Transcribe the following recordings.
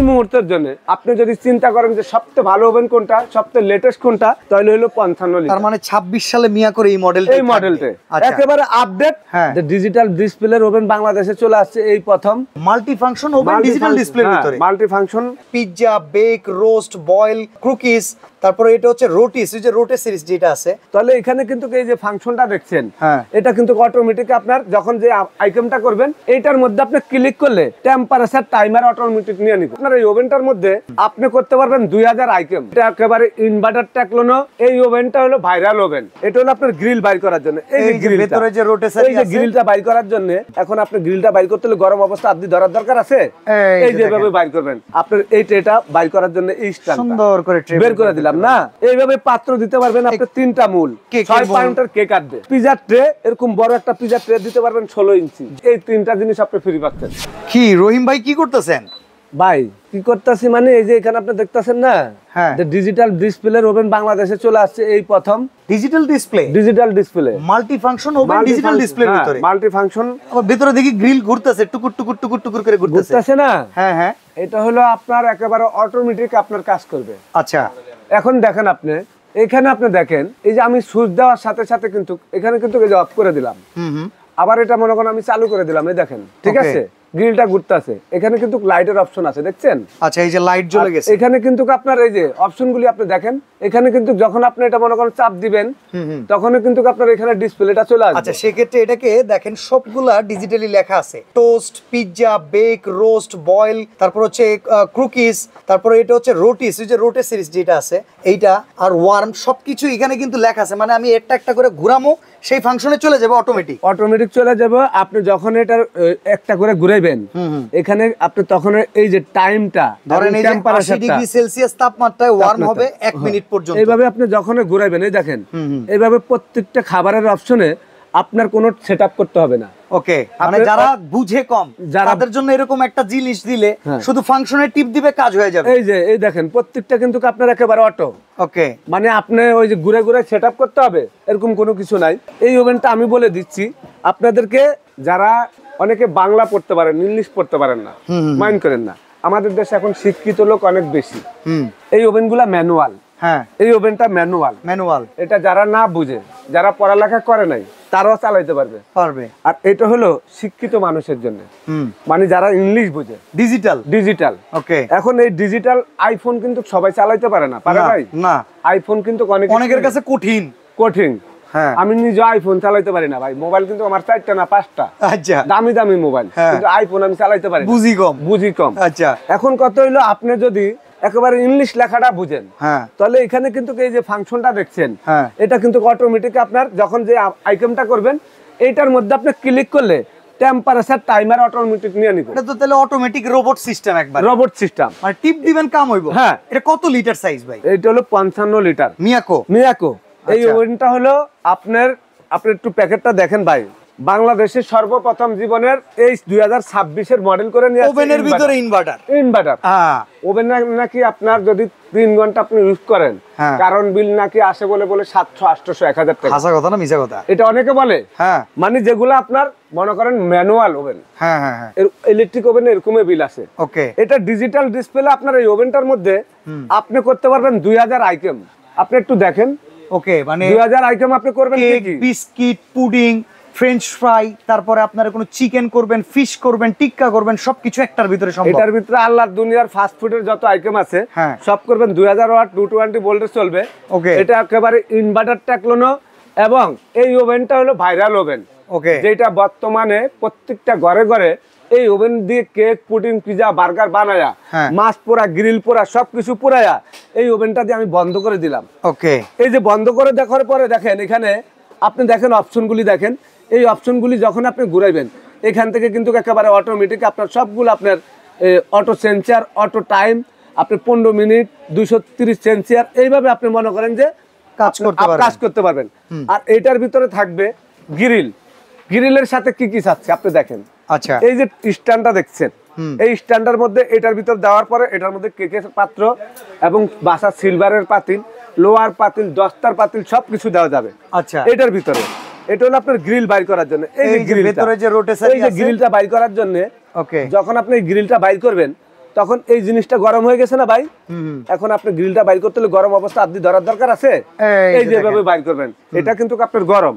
এই মুহূর্তের জন্য আপনি যদি চিন্তা করেন যে সবচেয়ে ভালো ওভেন কোনটা, সবচেয়ে লেটেস্ট কোনটা, তাহলে হলো 55 লিটার। তার মানে 26 সালে মিয়া করে এই মডেলটা, এই মডেলটা একেবারে আপডেট। যে ডিজিটাল ডিসপ্লের ওভেন বাংলাদেশে চলে আসছে এই প্রথম। মাল্টি ফাংশন ওভেন ডিজিটাল ডিসপ্লের ভিতরে, multi function, pizza, bake, roast, boil, cookies, তারপরে এটা হচ্ছে রোটিস, এই যে রোটে সিরিজ যেটা আছে। তাহলে এখানে কিন্তু এই যে ফাংশনটা দেখছেন, এটা কিন্তু অটোমেটিক আপনার যখন যে আইটেমটা করবেন এইটার মধ্যে আপনি ক্লিক করলে টেম্পারেচার টাইমার অটোমেটিক নিয়ে নিবে। আপনার এই ওভেনটার মধ্যে আপনি করতে পারবেন 2000 আইটেম। এটা একেবারে ইনভার্টার টেকনোনো। এই ওভেনটা হলো ভাইরাল ওভেন। এটা হলো আপনার গ্রিল বাইর করার জন্য। এই যে গ্রিল ভিতরে যে রোটেশন, এই যে গ্রিলটা বাইর করার জন্য এখন আপনি গ্রিলটা বাইর করতে হলে গরম অবস্থা আপনি ধরার দরকার আছে। এই যে ভাবে বাইর করবেন আপনার এই ট্রেটা বাইর করার জন্য এই স্ট্যান্ড সুন্দর করে বের করে দিলাম না। এইভাবে পাত্র দিতে পারবেন আপনি 3টা মূল 6 পাউন্ডের কেক আসবে। পিজা ট্রে, এরকম বড় একটা পিজা ট্রে দিতে পারবেন 16 ইঞ্চি। এই 3টা জিনিস আপনি ফ্রি পাচ্ছেন। কি রহিম ভাই কি করতেছেন? ভাই কি করতেছি মানে এই যে এখানে আপনি দেখতেছেন না, যে ডিজিটাল ডিসপ্লের ওভেন বাংলাদেশে চলে আসছে এই প্রথম। Digital display, digital display, multi function oven digital ডিসপ্লের ভিতরে, মাল্টি ফাংশন। আবার ভিতরে দেখি গ্রিল ঘুরতেছে, টুকুর টুকুর টুকুর টুকুর করে ঘুরতেছে না? হ্যাঁ হ্যাঁ, এটা হলো আপনার একেবারে অটোমেটিক আপনার কাজ করবে। আচ্ছা এখন দেখেন আপনি এখানে আপনি দেখেন এই যে আমি সুইচ দেওয়ার সাথে সাথে কিন্তু এখানে কিন্তু এই যে অফ করে দিলাম, আবার এটা মনে করেন আমি চালু করে দিলাম, এই দেখেন ঠিক আছে গ্রিলটা ঘুরতেছে। এখানে কিন্তু লাইটের অপশন আছে দেখছেন? আচ্ছা, এই যে লাইট জ্বলে গেছে। এখানে কিন্তু আপনার এই যে অপশনগুলি আপনি দেখেন, এখানে কিন্তু যখন আপনি এটা মনে করেন চাপ দিবেন তখন কিন্তু আপনার এখানে ডিসপ্লেটা চলে আসবে। আচ্ছা, সেক্ষেত্রে এটাকে দেখেন সবগুলা ডিজিটালি লেখা আছে। Toast, pizza, bake, roast, boil, তারপর হচ্ছে কুকিজ, তারপর এটা হচ্ছে রোটিস, এই যে রোটে সিরিজ যেটা আছে এইটা, আর ওয়ার্ম, সবকিছু এখানে কিন্তু লেখা আছে। মানে আমি একটা একটা করে ঘুরামো, সেই ফাংশনে চলে যাবে অটোমেটিক। অটোমেটিক চলে যাবে। আপনি যখন এটা একটা করে ঘুরাইবেন এখানে আপনি তখন এই যে টাইমটা ধরেন এই যে 80 ডিগ্রি সেলসিয়াস তাপমাত্রায় ওয়ার্ম হবে 1 মিনিট পর্যন্ত। এইভাবে আপনি যখন ঘুরাইবেন এই দেখেন এইভাবে প্রত্যেকটা খাবারের অপশনে আপনার কোনো সেটআপ করতে হবে না। ওকে, মানে যারা বুঝে কম তাদের জন্য এরকম একটা জিনিস দিলে শুধু ফাংশনে টিপ দিবে, কাজ হয়ে যাবে। এই যে এই দেখেন প্রত্যেকটা কিন্তু আপনার একেবারে অটো। ওকে, মানে আপনি ওই যে ঘুরে ঘুরে সেটআপ করতে হবে এরকম কোনো কিছু নাই। এই ওভেনটা আমি বলে দিচ্ছি আপনাদেরকে, যারা অনেকে বাংলা পড়তে পারেন, ইংলিশ পড়তে পারেন না, মাইন্ড করেন না। আমাদের দেশে এখন শিক্ষিত লোক অনেক বেশি। এই ওভেনগুলা ম্যানুয়াল। হ্যাঁ, এই ওভেনটা ম্যানুয়াল। এটা যারা না বুঝে, যারা পড়ালেখা করে নাই তারাও চালাইতে পারবে। আর এটা হলো শিক্ষিত মানুষের জন্য, মানে যারা ইংলিশ বুঝে। ডিজিটাল। ওকে, এখন এই ডিজিটাল আইফোন কিন্তু সবাই চালাইতে পারে না, পারে ভাই? না, আইফোন কিন্তু অনেকের কাছে কঠিন। হ্যাঁ, আমি নিজে আইফোন চালাইতে পারি না ভাই। মোবাইল কিন্তু আমার 4টা না 5টা। আচ্ছা, দামি দামি মোবাইল, কিন্তু আইফোন আমি চালাইতে পারি, বুঝি কম। আচ্ছা, এখন কত হইলো আপনি যদি একেবারে ইংলিশ লেখাটা বুঝেন তাহলে এখানে কিন্তু এই যে ফাংশনটা দেখছেন এটা কিন্তু অটোমেটিক আপনার যখন যে আইটেমটা করবেন এইটার মধ্যে আপনি ক্লিক করলে টেম্পারেচার টাইমার অটোমেটিক নিয়ে নিবে। এটা তো তাহলে অটোমেটিক রোবট সিস্টেম, একবার রোবট সিস্টেম, মানে টিপ দিবেন কাম হইব। হ্যাঁ, এটা কত লিটার সাইজ ভাই? এটা হলো 55 লিটার মিয়াকো। এই ওভেনটা হলো আপনার, আপনি একটু প্যাকেটটা দেখেন ভাই। বাংলাদেশের সর্বপ্রথম জীবনের এই 2026 এর মডেল করে নিয়ে ওভেনের ভিতরে ইনভার্টার। ওভেন নাকি আপনার যদি 3 ঘন্টা আপনি ইউজ করেন কারণ বিল নাকি আসে বলে 700, 800, 1000 টাকা। হাসা কথা না মিছা কথা? এটা অনেকে বলে। মানে যেগুলো আপনার মনে করেন ম্যানুয়াল ওভেন, ইলেকট্রিক ওভেন এরকমই বিল আছে। ওকে, এটা ডিজিটাল ডিসপ্লে আপনার এই ওভেনটার মধ্যে আপনি করতে পারবেন 2000 আইটেম। আপনি একটু দেখেন। ওকে, মানে 2000 আইটেম আপনি করবেন কি? বিস্কিট, পুডিং, ফ্রেঞ্চ ফ্রাই, তারপরে আপনারা কোনো চিকেন করবেন, ফিশ করবেন, টিক্কা করবেন, সবকিছু একটার ভিতরে সম্ভব। এটার ভিতরে আল্লাহর দুনিয়ার ফাস্ট ফুডের যত আইটেম আছে সব করবেন 2000 ওয়াট 220 ভোল্টে চলবে। ওকে, এটা একেবারে ইনভার্টার টেকনোনো এবং এই ওভেনটা হলো ভাইরাল ওভেন। ওকে, যেটা বর্তমানে প্রত্যেকটা ঘরে ঘরে এই ওভেন দিয়ে কেক, পুডিং, পিজা, বার্গার বানায়া, মাছ পোড়া, গ্রিল পোড়া, সবকিছু পোড়ায়া এই ওভেনটা দিয়ে আমি বন্ধ করে দিলাম। ওকে, এই যে বন্ধ করে দেখার পরে দেখেন এখানে আপনি দেখেন অপশনগুলি দেখেন। এই অপশনগুলি যখন আপনি ঘুরাইবেন এখান থেকে কিন্তু একেবারে অটোমেটিক আপনার সবগুলো আপনার অটো সেন্সার, অটো টাইম, আপনি 15 মিনিট 230 সেন্সার, এইভাবে আপনি মনে করেন যে কাজ করতে পারবেন। আর এটার ভিতরে থাকবে গ্রিলের সাথে কি কি আছে আপনি দেখেন। আচ্ছা, এই যে স্ট্যান্ডটা দেখছেন, এই স্ট্যান্ডের মধ্যে এটার ভিতর দেওয়ার পরে এটার মধ্যে কেকের পাত্র এবং বাসা সিলভারের পাতিল, লোহার পাতিল, দস্তার পাতিল সবকিছু দেওয়া যাবে। আচ্ছা, এটার ভিতরে এটা হলো আপনার গ্রিল বাইর করার জন্য। এই যে গ্রিল ভিতরে যে রোটেশন, এই যে গ্রিলটা বাইর করার জন্য। ওকে, যখন আপনি এই গ্রিলটা বাইর করবেন তখন এই জিনিসটা গরম হয়ে গেছে না ভাই, এখন আপনি গ্রিলটা বাইর করতে হলে গরম অবস্থা আপনি ধরার দরকার আছে, এই যেভাবে বাইর করবেন, এটা কিন্তু আপনার গরম,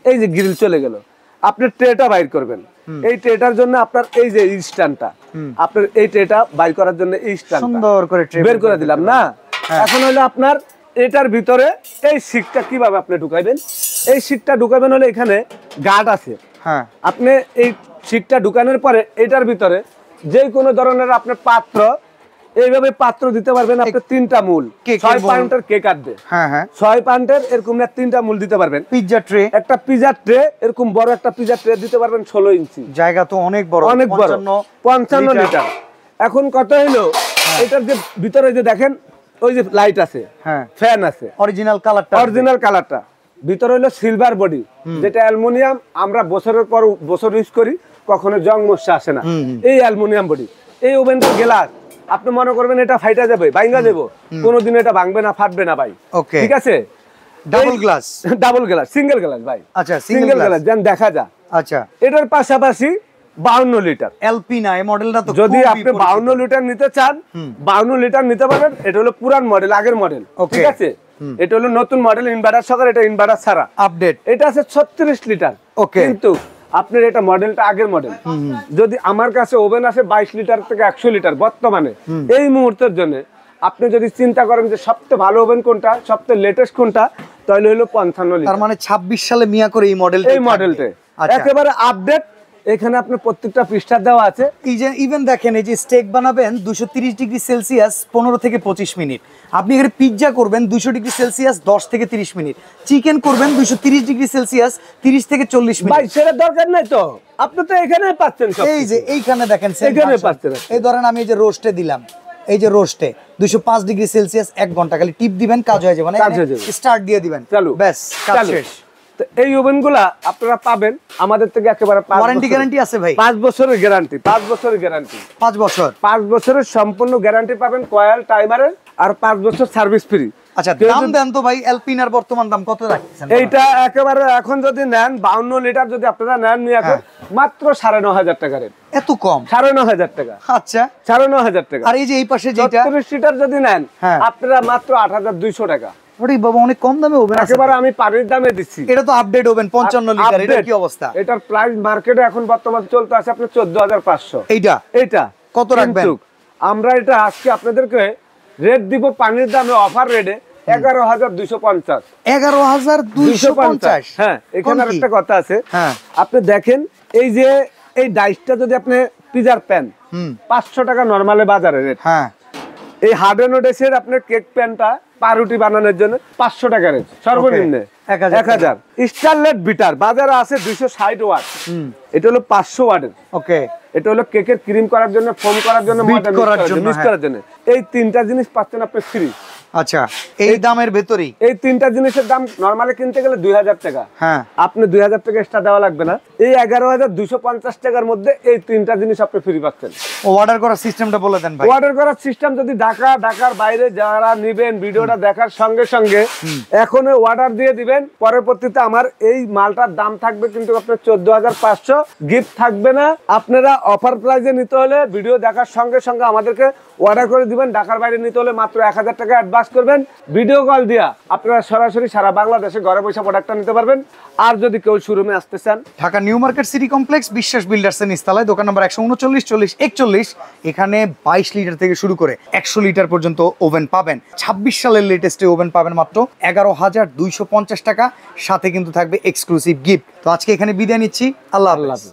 এই যে গ্রিল চলে গেল, আপনি ট্রেটা বাইর করবেন, এই ট্রেটার জন্য আপনার এই যে স্ট্যান্ডটা, আপনার এই ট্রেটা বাইর করার জন্য এই স্ট্যান্ডটা সুন্দর করে বের করে দিলাম না। এখন হলো আপনার এটার ভিতরে এই শিকটা কিভাবে আপনি ঢুকাইবেন, এই শিকটা ঢুকাবেন হলে এখানে গার্ড আছে, হ্যাঁ আপনি এই শিকটা ঢুকানোর পরে এটার ভিতরে যে কোনো ধরনের আপনার পাত্র, এইভাবে পাত্র দিতে পারবেন আপনি 3টা মূল, 6 পাউন্ডের কেক আসবে, হ্যাঁ হ্যাঁ 6 পাউন্ডের এরকম 3টা মূল দিতে পারবেন। পিৎজা ট্রে, একটা পিৎজা ট্রে, এরকম বড় একটা পিৎজা ট্রে দিতে পারবেন 16 ইঞ্চি, জায়গা তো অনেক বড়, অনেক বড়, 55 লিটার। এখন কত হলো এটার যে ভিতরে যে দেখেন ওই যে লাইট আছে, হ্যাঁ ফ্যান আছে, অরিজিনাল কালারটা, অরিজিনাল কালারটা, ভিতরে হলো সিলভার বডি, যেটা অ্যালুমিনিয়াম, আমরা বছরের পর বছর ইউজ করি, কখনো জং মশা আসে না, এই অ্যালুমিনিয়াম বডি। এই ওভেনটার গ্লাস আপনি মনে করবেন এটা ফাইটা যাবে, ভাঙা যাবে, কোনোদিন এটা ভাঙবে না, ফাটবে না ভাই, ওকে ঠিক আছে। Double glass, double glass, single glass ভাই, আচ্ছা সিঙ্গেল গ্লাস যেন দেখা যায়। আচ্ছা এটার পাশাপাশি 52 লিটার এলপিনা, এই মডেলটা তো যদি আপনি 52 লিটার নিতে চান 52 লিটার নিতে পারবেন। এটা হলো পুরান মডেল, আগের মডেল, ঠিক আছে। এটা হলো নতুন মডেল, ইনভার্টার সহকারে, এটা ইনভার্টার ছাড়া আপডেট। এটা আছে 36 লিটার, ওকে, কিন্তু আপনার এটা মডেলটা আগের মডেল। যদি আমার কাছে ওভেন আছে 22 লিটার থেকে 100 লিটার বর্তমানে এই মুহূর্তের জন্য, আপনি যদি চিন্তা করেন যে সবচেয়ে ভালো ওভেন কোনটা, সবচেয়ে লেটেস্ট কোনটা, তাহলে হলো 55 লিটার। তার মানে 26 সালে মিয়া করে এই মডেলটা, এই মডেলটা একেবারে আপডেট। এখানে আপনার প্রত্যেকটা পৃষ্ঠা দেওয়া আছে। ইভেন দেখেন, এই যে স্টেক বানাবেন 230 ডিগ্রি সেলসিয়াস 15 থেকে 25 মিনিট, আপনি এখানে পিৎজা করবেন 200 ডিগ্রি সেলসিয়াস 10 থেকে 30 মিনিট, চিকেন করবেন 230 ডিগ্রি সেলসিয়াস 30 থেকে 40 মিনিট। ভাই সেটা দরকার নাই তো, আপনি তো এখানে পাচ্ছেন সব। এই যে এইখানে দেখেন, এখানে পাচ্ছেন। এই ধরেন আমি এই যে রোস্টে দিলাম, এই যে রোস্টে 205 ডিগ্রি সেলসিয়াস 1 ঘন্টা, খালি টিপ দিবেন, কাজ হয়ে যাবে, মানে স্টার্ট দিয়ে দিবেন, চালু, ব্যাস কাজ শেষ। তো এই ওভেনগুলা আপনারা পাবেন আমাদের থেকে একেবারে ওয়ারেন্টি গ্যারান্টি আছে ভাই, 5 বছরের গ্যারান্টি, 5 বছরের গ্যারান্টি, 5 বছর, 5 বছরের সম্পূর্ণ গ্যারান্টি পাবেন কয়েল টাইমারের, আর 5 বছর সার্ভিস ফ্রি। আচ্ছা দাম দেন তো ভাই, এলপিনার বর্তমান দাম কত রাখছেন? এইটা একেবারে এখন যদি নেন 52 লিটার যদি আপনারা নেন নিয়ে এখন মাত্র 9,500 টাকা রেট। এত কম? 9,500 টাকা। আচ্ছা 9,500 টাকা। আর এই যে এই পাশে যেটা 30 লিটার যদি নেন আপনারা মাত্র 8,200 টাকা। ওরে বাবা, অনেক কম দামে ওভেন আছে। একেবারে আমি পানির দামে দিচ্ছি। এটা তো আপডেট ওভেন 55 লিটার, এটা কি অবস্থা? এটার প্রাইস মার্কেটে এখন বর্তমান চলতে আছে আপনার 14,500। এইটা কত রাখবেন? আমরা এটা আজকে আপনাদেরকে রেট দিব পানির দামে, অফার রেটে 11,250। 11,250। হ্যাঁ, এখানে আরেকটা কথা আছে, হ্যাঁ আপনি দেখেন এই যে এই ডাইসটা যদি আপনি পিজার প্যান 500 টাকা নরমালে বাজারে রেট, হ্যাঁ এই হার্ডেনোডেসের আপনার কেক প্যানটা পাউরুটি বানানোর জন্য 500 টাকা রেট সর্বনিম্ন, 1000। স্টারলেট বিটার বাজারে আছে 260 ওয়াট, এটা হলো 500 ওয়াটের। ওকে, এটা হলো কেকের ক্রিম করার জন্য, ফোম করার জন্য, মিক্স করার জন্য। এই 3টা জিনিস পাচ্ছেন আপনি ফ্রি। আচ্ছা, এই দামের ভেতরেই এই 3টা জিনিসের দাম নরমালি কিনতে গেলে 2000 টাকা, হ্যাঁ আপনি 2000 টাকা এক্সট্রা দেওয়া লাগবে না। এই 11,250 টাকার মধ্যে এই 3টা জিনিস আপনি ফ্রি পাচ্ছেন। অর্ডার করার সিস্টেমটা বলে দেন ভাই। অর্ডার করার সিস্টেম যদি ঢাকার বাইরে যারা নেবেন, ভিডিওটা দেখার সঙ্গে সঙ্গে এখন অর্ডার দিয়ে দিবেন, পরবর্তীতে আমার এই মালটার দাম থাকবে কিন্তু আপনার 14,500, গিফট থাকবে না। আপনারা অফার প্রাইসে নিতে হলে ভিডিও দেখার সঙ্গে সঙ্গে আমাদেরকে অর্ডার করে দিবেন। ঢাকার বাইরে নিতে হলে মাত্র 1000 টাকা অ্যাডভান্স করবেন, ভিডিও কল দিয়া আপনারা সরাসরি সারা বাংলাদেশে ঘরে বসে প্রোডাক্টটা নিতে পারবেন। আর যদি কেউ শোরুমে আসতে চান, Dhaka new market city complex, বিশ্বাস বিল্ডার্স এর নিচতলায়, দোকান নম্বর 139 40 41। এখানে 22 লিটার থেকে শুরু করে 100 লিটার পর্যন্ত ওভেন পাবেন। 26 সালের লেটেস্ট ওভেন পাবেন মাত্র 11,250 টাকা, সাথে কিন্তু থাকবে এক্সক্লুসিভ গিফট। তো আজকে এখানে বিদায় নিচ্ছি, আল্লাহ হাফেজ।